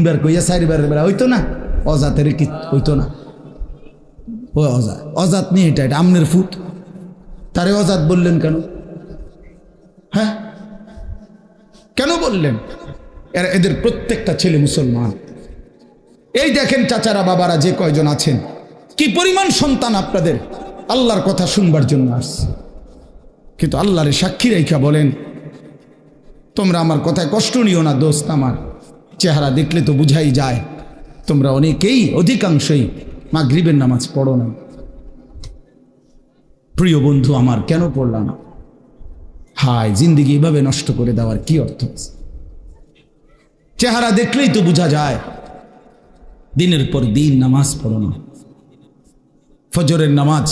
দুইবার কইয়া চারবার বেলা হইতো না, অজাতের কি হইতো না? ও অজাত, অজাত নিয়ে এটা আমনের ফুট, তারে অজাত বললেন কেন? হ্যাঁ, কেন বললেন? এদের প্রত্যেকটা ছেলে মুসলমান। এই দেখেন চাচারা বাবারা যে কয়জন আছেন, কি পরিমাণ সন্তান আপনাদের আল্লাহর কথা শুনবার জন্য আসছে, কিন্তু আল্লাহরে সাক্ষী রেখা বলেন তোমরা আমার কথায় কষ্ট নিও না। দোস্ত আমার, চেহারা দেখলে তো বুঝাই যায় তোমরা অনেকেই, অধিকাংশই মাগরিবের নামাজ পড়ো না। প্রিয় বন্ধু আমার, কেন পড়লাম না? হায়, জিন্দিগি এভাবে নষ্ট করে দেওয়ার কি অর্থ আছে? চেহারা দেখলেই তো বোঝা যায় দিনের পর দিন নামাজ পড়ো না। ফজরের নামাজ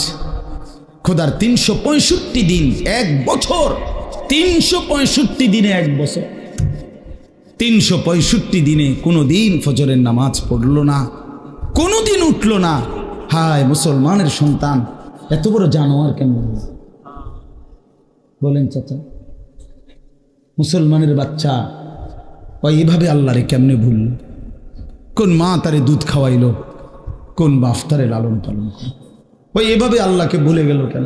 খোদার 365 দিন, এক বছর, 365 দিনে এক বছর, 365 দিনে কোনো দিন ফজরের নামাজ পড়লো না, কোনো দিন উঠলো না। হায়, মুসলমানের সন্তান এত বড় জানোয়ার কেন বলেন চাচা? মুসলমানের বাচ্চা ওই এভাবে আল্লাহরে কেমনে ভুলল? কোন মা তারে দুধ খাওয়াইলো, কোন বাপ তারে লালন পালন করল, ওই এভাবে আল্লাহকে ভুলে গেল কেন?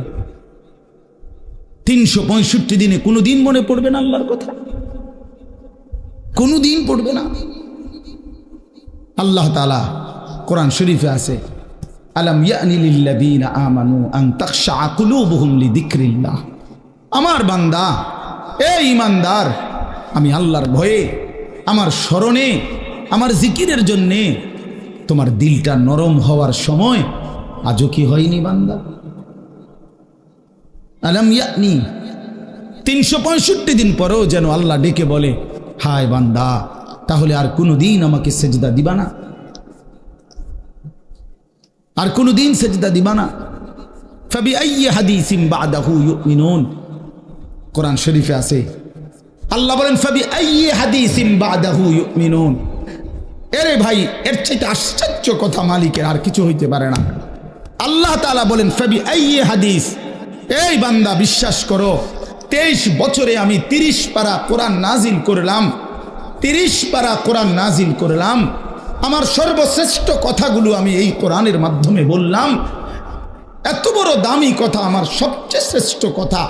365 দিনে কোনো দিন মনে পড়বে না আল্লাহর কথা? কোনো দিন পড়বে না। আল্লাহ তাআলা কোরআন শরীফে আছে, আলাম ইয়ানি লিল্লাযীনা আমানু আন তাখশা কুলুবুহুম লিযিকরিল্লাহ। আমার বান্দা, এই ঈমানদার, আমি আল্লাহর ভয়ে, আমার স্মরণে, আমার জিকিরের জন্যে তোমার দিলটা নরম হওয়ার সময় আজও কি হয়নি বান্দা? আলাম ইয়ানি, 365 দিন পরেও যেন আল্লাহ ডেকে বলে, হায় বান্দা, তাহলে আর কোনো দিন আমাকে সেজদা দিবা না? আর কোনো দিন সেজদা দিবা না? ফাবিআইয়ি হাদিসিন বাদাহু ইউমিনুন। কোরআন শরীফে আছে, আল্লাহ বলেন ফাবিআইয়ি হাদিসিন বাদাহু ইউমিনুন। এরে ভাই, এর চাইতে আশ্চর্য কথা মালিকের আর কিছু হইতে পারে না। আল্লাহ তাআলা বলেন ফাবিআইয়ি হাদিস, এই বান্দা বিশ্বাস করো, 23 বছরে আমি 30 পারা কোরআন নাজিল করলাম, 30 পারা কোরআন নাজিল করলাম। আমার সর্বশ্রেষ্ঠ কথাগুলো আমি এই কোরআনের মাধ্যমে বললাম। এত বড় দামি কথা, আমার সবচেয়ে শ্রেষ্ঠ কথা,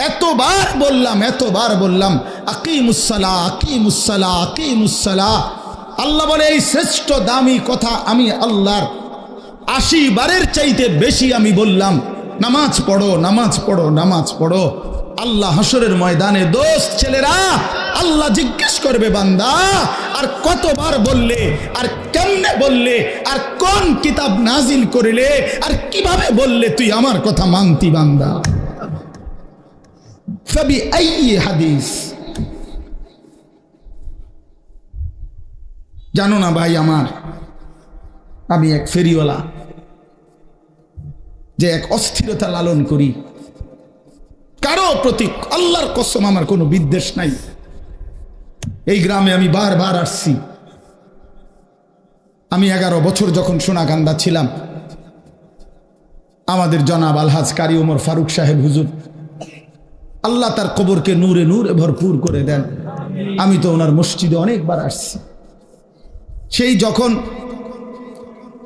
এতবার বললাম, এতবার বললাম, আকিমুসসালাহ, আকিমুসসালাহ, আকিমুসসালাহ। আল্লাহ বলে এই শ্রেষ্ঠ দামি কথা আমি আল্লাহর 80 বারের চাইতে বেশি আমি বললাম, নামাজ পড়ো, নামাজ পড়ো, নামাজ পড়ো। আল্লাহ হাসরের ময়দানে, দোস্ত ছেলেরা, আল্লাহ জিজ্ঞেস করবে, বান্দা আর কতবার বললে, আর কেমনে বললে, আর কোন কিতাব নাজিল করিলে, আর কিভাবে বললে তুই আমার কথা মানতি বান্দা? ফাবিআইয়ি হাদিস। জানো না ভাই আমার, আমি এক ফেরিওয়ালা, যে এক অস্থিরতা লালন করি কারো প্রতি, আল্লাহর কসম আমার কোনো বিদ্বেষ নাই। এই গ্রামে আমি বারবার আসছি। আমি 11 বছর যখন সোনাকান্দা ছিলাম, আমাদের জনাব আলহাজ কারি ওমর ফারুক সাহেব হুজুর, আল্লাহ তার কবরকে নূরে নূরে ভরপুর করে দেন। আমি তো ওনার মসজিদে অনেকবার আসছি। সেই যখন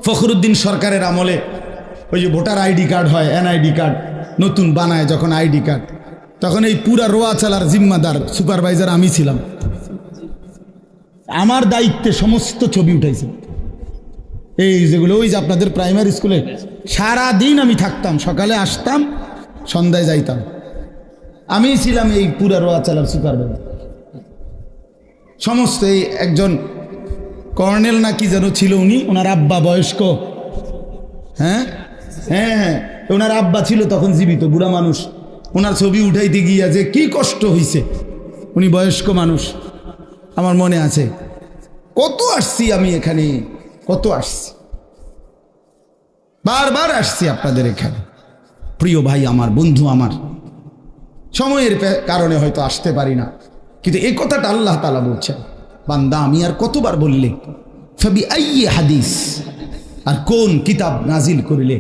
ফখরুদ্দিন সরকারের আমলে ওই যে ভোটার আইডি কার্ড হয়, এনআইডি কার্ড নতুন বানায় যখন আইডি কার্ড, তখন এই পুরা রোয়া চালার জিম্মাদার সুপারভাইজার আমি ছিলাম। আমার দায়িত্বে সমস্ত ছবি উঠাইছে, এই যেগুলো ওই যে আপনাদের প্রাইমারি স্কুলে সারা দিন আমি থাকতাম, সকালে আসতাম, সন্ধ্যায় যাইতাম। আমি ছিলাম এই পুরা রোয়া চালার সুপারভাইজার। সমস্ত এই একজন কর্নেল না কি যেন ছিল উনি, ওনার আব্বা বয়স্ক, হ্যাঁ হ্যাঁ হ্যাঁ, ওনার আব্বা ছিল তখন জীবিত, বুড়া মানুষ। ওনার ছবি উঠাইতে গিয়া যে কি কষ্ট হইছে, উনি বয়স্ক মানুষ, আমার মনে আছে। কত আসছি আমি এখানে, কত আসছি, বারবার আসছি আপনাদের এখানে। প্রিয় ভাই আমার, বন্ধু আমার, সময়ের কারণে হয়তো আসতে পারি না, কিন্তু এই কথাটা আল্লাহ তাআলা বলছেন, বান্দা আমি আর কতবার বললে, ফাবিআইয়ি হাদিস, আর কোন কিতাব নাজিল করিলে।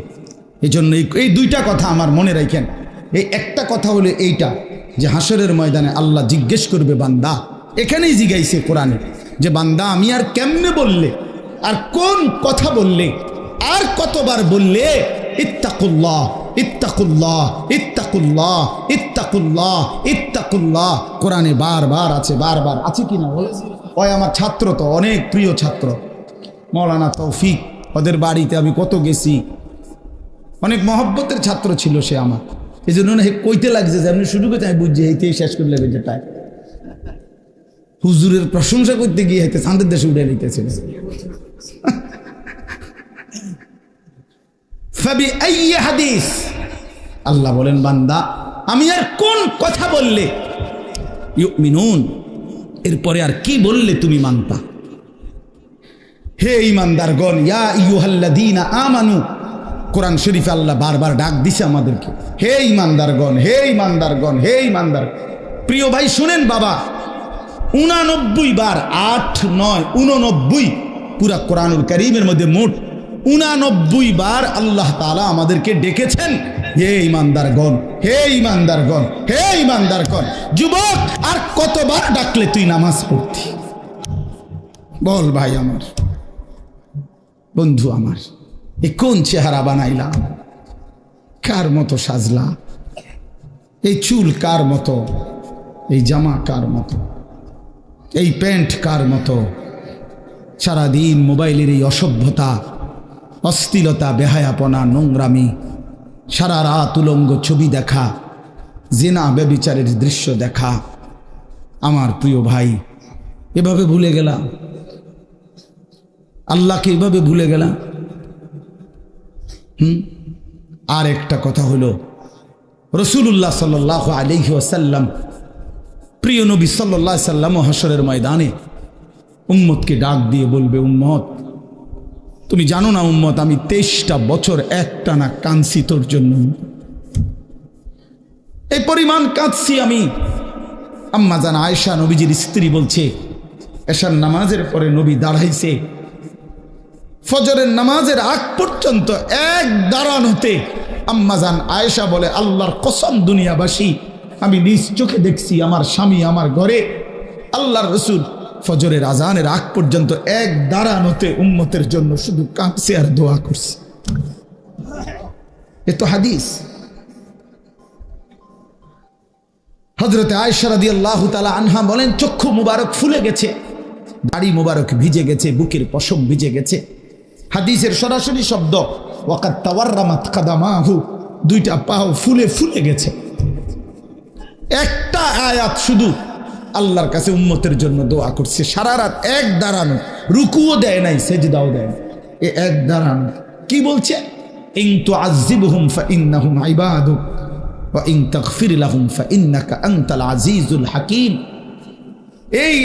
এই জন্য এই দুইটা কথা আমার মনে রাখেন। এই একটা কথা হলো এইটা, যে হাসরের ময়দানে আল্লাহ জিজ্ঞেস করবে, বান্দা, এখানেই জিগাইছে কোরআনে, যে বান্দা আমি আর কেমনে বললে, আর কোন কথা বললে, আর কতবার বললে ইত্তাকুল্লাহ ইত্তাকুল্লাহ ইত্তাকুল্লাহ ইত্তাকুল্লাহ ইত্তাকুল্লাহ। কোরআনে বারবার আছে, বারবার আছে কিনা? ওই আমার ছাত্র তো অনেক প্রিয় ছাত্র মৌলানা তৌফিক, ওদের বাড়িতে আমি কত গেছি, অনেক মহব্বতের ছাত্র ছিল সে আমার। এই জন্য কইতে লাগছে যে আপনি শুরু করতে আমি বুঝছি এইতেই শেষ করে লেগে যেটাই হুজুরের প্রশংসা করতে গিয়ে হয়তো চাঁদের দেশে উড়ে নিতেছিল। হাদিস আল্লাহ বলেন বান্দা আমি আর কোন কথা বললে ইউমিনুন, এরপরে আর কি বললে তুমি মানতা। হে ঈমানদারগণ, ইয়া আইয়ুহাল্লাযীনা আমানু, কোরআন শরীফে আল্লাহ বারবার ডাক দিছে আমাদেরকে, হে ঈমানদারগণ, হে ঈমানদারগণ, হে ঈমানদার। প্রিয় ভাই শুনেন বাবা, 89 বার, 8, 9, 89 পুরা কোরআনুল কারীমের মধ্যে মোট 89 বার আল্লাহ তাআলা আমাদেরকে ডেকেছেন হে ঈমানদারগণ, হে ঈমানদারগণ, হে ঈমানদারগণ। যুবক আর কতবার ডাকলে তুই নামাজ পড়তি? বল ভাই আমার, বন্ধু আমার, এ কোন চেহারা বানাইলা, কার মতো সাজলা, এই চুল কার মতো, এই জামা কার মতো, এই প্যান্ট কার মতো। সারাদিন মোবাইলের এই অসভ্যতা, অশ্লীলতা, বেহায়াপনা, নোংরামি, সারা রাত উলঙ্গ ছবি দেখা, জিনা ব্যভিচারের দৃশ্য দেখা। আমার প্রিয় ভাই, এভাবে ভুলে গেলাম আল্লাহকে, এভাবে ভুলে গেলাম। আর একটা কথা হলো, রাসূলুল্লাহ সাল্লাল্লাহু আলাইহি ওয়াসাল্লাম, প্রিয় নবী সাল্লাল্লাহু আলাইহি ওয়াসাল্লাম হাশরের ময়দানে উম্মতকে ডাক দিয়ে বলবে, উম্মত তুমি জানো না উম্মত, আমি 23টা বছর একটানা কাঁদছি তোর জন্য, এই পরিমাণ কাঁদছি আমি। আম্মা জান আয়েশা নবীজির স্ত্রী বলছে, এশার নামাজের পরে নবী দাঁড়াইছে, ফজরের নামাজের আগ পর্যন্ত এক দাঁড়ানোতে আম্মা জান আয়েশা বলে, আল্লাহর কসম দুনিয়াবাসী, আমি নিজ চোখে দেখছি আমার স্বামী আমার ঘরে আল্লাহর রাসূল ফজরের আজানের আগ পর্যন্ত এক দাঁড়ানোতে উম্মতের জন্য শুধু কাঁদছে আর দোয়া করছে। এ তো হাদিস। হযরতে আয়েশা রাদিয়াল্লাহু তাআলা আনহা বলেন, চক্ষু মুবারক ফুলে গেছে, দাড়ি মুবারক ভিজে গেছে, বুকের পশম ভিজে গেছে। হাদিসের সরাসরি শব্দ, ওয়াকাদ তাওয়াররামাত কাদামাহু, দুইটা পাও ফুলে ফুলে গেছে। একটা আয়াত শুধু আল্লাহর কাছে উম্মতের জন্য দোয়া করছে, সারা রাত এক দাঁড়ানো, রুকুও দেয় নাই, সেজদাও দেয় নাই, এ এক দাঁড়ানো। কি বলছে? ইন তুআযিবহুম ফাইন্নাহুম ইবাদুক ওয়া ইন তাগফির লাহুম ফাইন্নাকা আনতাল আজিজুল হাকীম।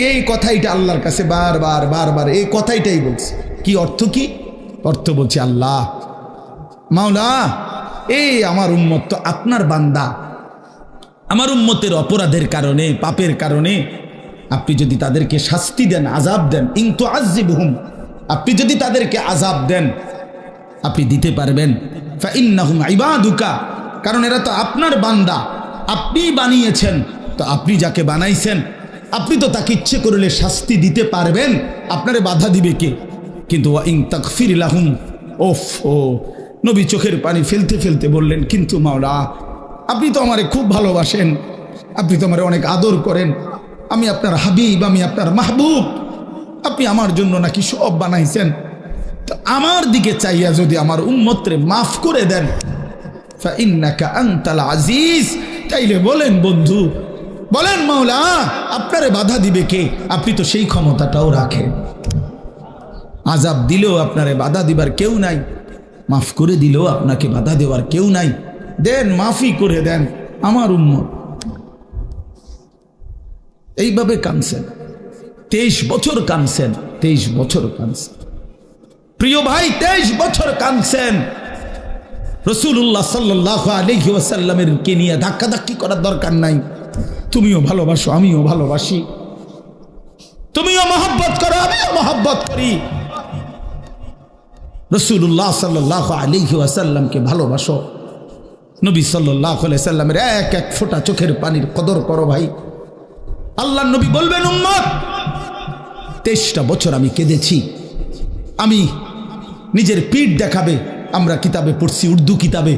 এই কথাইটা আল্লাহর কাছে বারবার বারবার এই কথাইটাই বলছে। কি অর্থ? কি অর্থ বলছে, আল্লাহ মাওলা, এই আমার উম্মত তো আপনার বান্দা, আমার উম্মতের অপরাধের কারণে, পাপের কারণে আপনি যদি তাদেরকে শাস্তি দেন, আযাব দেন, ইন তুআযিবহুম, আপনি যদি তাদেরকে আযাব দেন, আপনি দিতে পারবেন, ফাইন্নাহুম ইবাদুকা, কারণ এরা তো আপনার বান্দা, আপনি বানিয়েছেন, তো আপনি যাকে বানাইছেন আপনি তো তাকে ইচ্ছে করলে শাস্তি দিতে পারবেন, আপনারে বাধা দিবে কে? কিন্তু ওয়া ইন তাগফির লাহুম, ওফ ও নবী চোখের পানি ফেলতে ফেলতে বললেন, কিন্তু মাওলা আপনি তো আমারে খুব ভালোবাসেন, আপনি তো আমারে অনেক আদর করেন, আমি আপনার হাবিব, আমি আপনার মাহবুব, আপনি আমার জন্য নাকি সব বানাইছেন, তো আমার দিকে চাইয়া যদি আমার উম্মতরে মাফ করে দেন, ফাইন্নাকা আনতাল আজিজ, তাইলে বলেন বন্ধু, বলেন মাওলা আপনারে বাধা দিবে কে? আপনি তো সেই ক্ষমতাটাও রাখেন, আযাব দিলেও আপনারে বাধা দিবার কেউ নাই, মাফ করে দিলেও আপনাকে বাধা দেওয়ার কেউ নাই, দেন, মাফি করে দেন আমার উম্মত। এইভাবে কাঁদছেন, 23 বছর কাঁদছেন, 23 বছর কাঁদছেন। প্রিয় ভাই, 23 বছর কাঁদছেন। রাসূলুল্লাহ সাল্লাল্লাহু আলাইহি ওয়াসাল্লামের কে নিয়ে ধাক্কাধাক্কি করার দরকার নাই। তুমিও ভালোবাসো, আমিও ভালোবাসি, তুমিও মহব্বত করো, আমিও মহব্বত করি। রাসূলুল্লাহ সাল্লাল্লাহু আলাইহি ওয়াসাল্লামকে ভালোবাসো, নবী সাল্লাল্লাহু আলাইহি সাল্লামের এক এক ফোঁটা চোখের পানির কদর করো ভাই। আল্লাহর নবী বলবেন, উম্মত 23টা বছর আমি কেঁদেছি। আমি নিজের পিঠ দেখাবে, আমরা কিতাবে পড়ছি, উর্দু কিতাবে